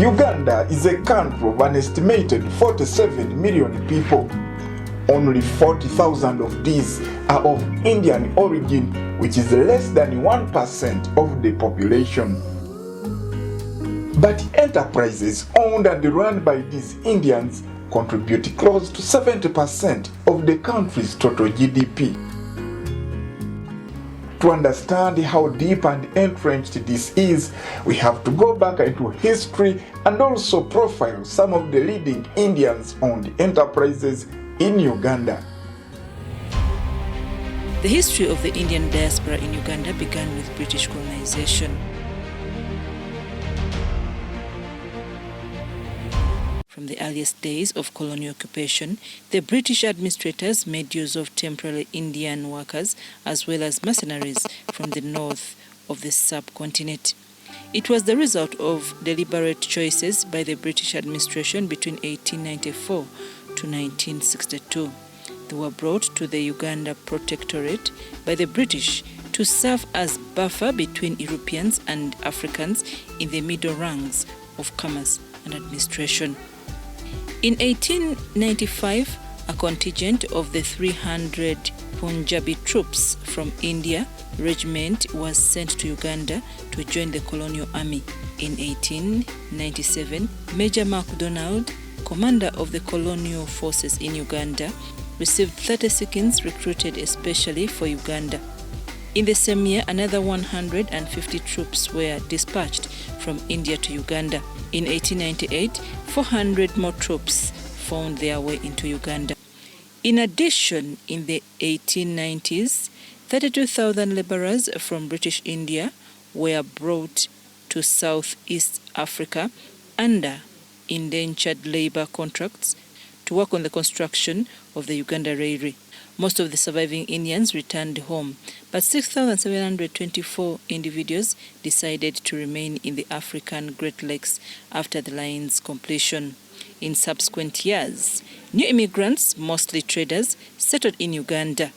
Uganda is a country of an estimated 47 million people. Only 40,000 of these are of Indian origin, which is less than 1% of the population. But enterprises owned and run by these Indians contribute close to 70% of the country's total GDP. To understand how deep and entrenched this is, we have to go back into history and also profile some of the leading Indians-owned enterprises in Uganda. The history of the Indian diaspora in Uganda began with British colonization. From the earliest days of colonial occupation, the British administrators made use of temporary Indian workers as well as mercenaries from the north of the subcontinent. It was the result of deliberate choices by the British administration between 1894 to 1962. They were brought to the Uganda Protectorate by the British to serve as buffer between Europeans and Africans in the middle ranks of commerce and administration. In 1895, a contingent of the 300 Punjabi troops from India regiment was sent to Uganda to join the colonial army. In 1897, Major MacDonald, commander of the colonial forces in Uganda, received 30 Sikhs recruited especially for Uganda. In the same year, another 150 troops were dispatched from India to Uganda. In 1898, 400 more troops found their way into Uganda. In addition, in the 1890s, 32,000 laborers from British India were brought to Southeast Africa under indentured labor contracts to work on the construction of the Uganda Railway. Most of the surviving Indians returned home, but 6,724 individuals decided to remain in the African Great Lakes after the line's completion. In subsequent years, new immigrants, mostly traders, settled in Uganda.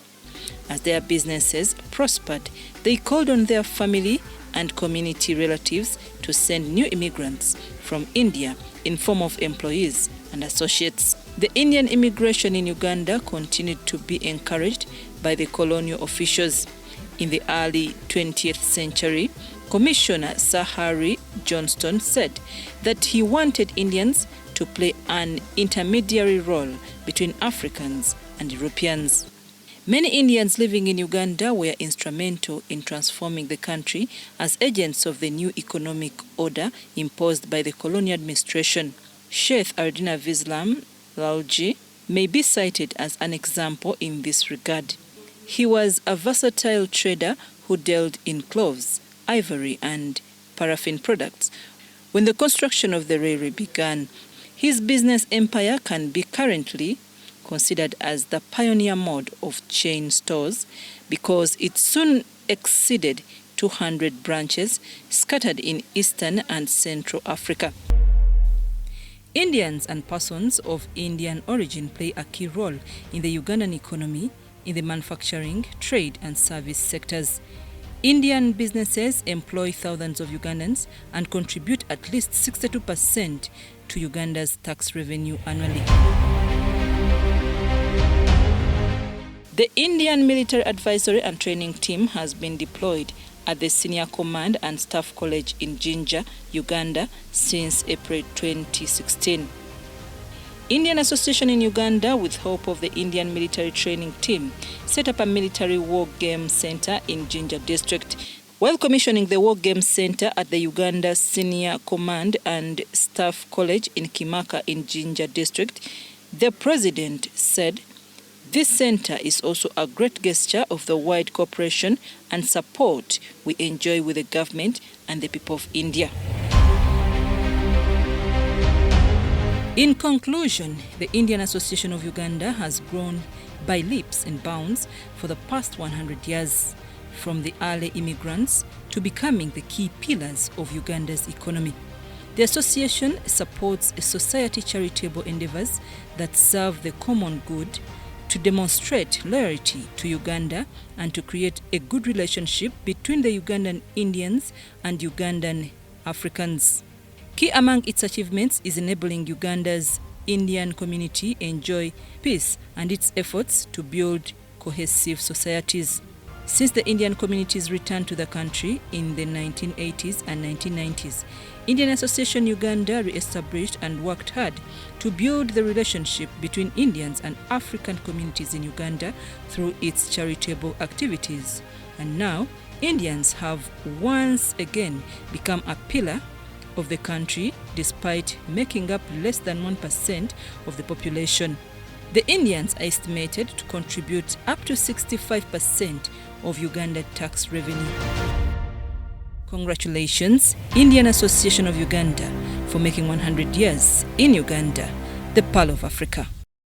As their businesses prospered, they called on their family and community relatives to send new immigrants from India in form of employees and associates. The Indian immigration in Uganda continued to be encouraged by the colonial officials. In the early 20th century, Commissioner Sir Harry Johnston said that he wanted Indians to play an intermediary role between Africans and Europeans. Many Indians living in Uganda were instrumental in transforming the country as agents of the new economic order imposed by the colonial administration. Sheikh Ardina Vislam Lalji may be cited as an example in this regard. He was a versatile trader who dealt in cloves, ivory, and paraffin products. When the construction of the railway began, his business empire can be currently considered as the pioneer mode of chain stores because it soon exceeded 200 branches scattered in Eastern and Central Africa. Indians and persons of Indian origin play a key role in the Ugandan economy in the manufacturing, trade, and service sectors. Indian businesses employ thousands of Ugandans and contribute at least 62% to Uganda's tax revenue annually. The Indian Military Advisory and Training Team has been deployed at the Senior Command and Staff College in Jinja, Uganda, since April 2016. Indian Association in Uganda, with help of the Indian Military Training Team, set up a military war game center in Jinja district. While commissioning the war game center at the Uganda Senior Command and Staff College in Kimaka in Jinja district, the president said, "This center is also a great gesture of the wide cooperation and support we enjoy with the government and the people of India." In conclusion, the Indian Association of Uganda has grown by leaps and bounds for the past 100 years, from the early immigrants to becoming the key pillars of Uganda's economy. The association supports society charitable endeavors that serve the common good to demonstrate loyalty to Uganda and to create a good relationship between the Ugandan Indians and Ugandan Africans. Key among its achievements is enabling Uganda's Indian community enjoy peace and its efforts to build cohesive societies. Since the Indian community's return to the country in the 1980s and 1990s, Indian Association Uganda re-established and worked hard to build the relationship between Indians and African communities in Uganda through its charitable activities. And now, Indians have once again become a pillar of the country despite making up less than 1% of the population. The Indians are estimated to contribute up to 65% of Uganda tax revenue. Congratulations, Indian Association of Uganda, for making 100 years in Uganda, the Pearl of Africa.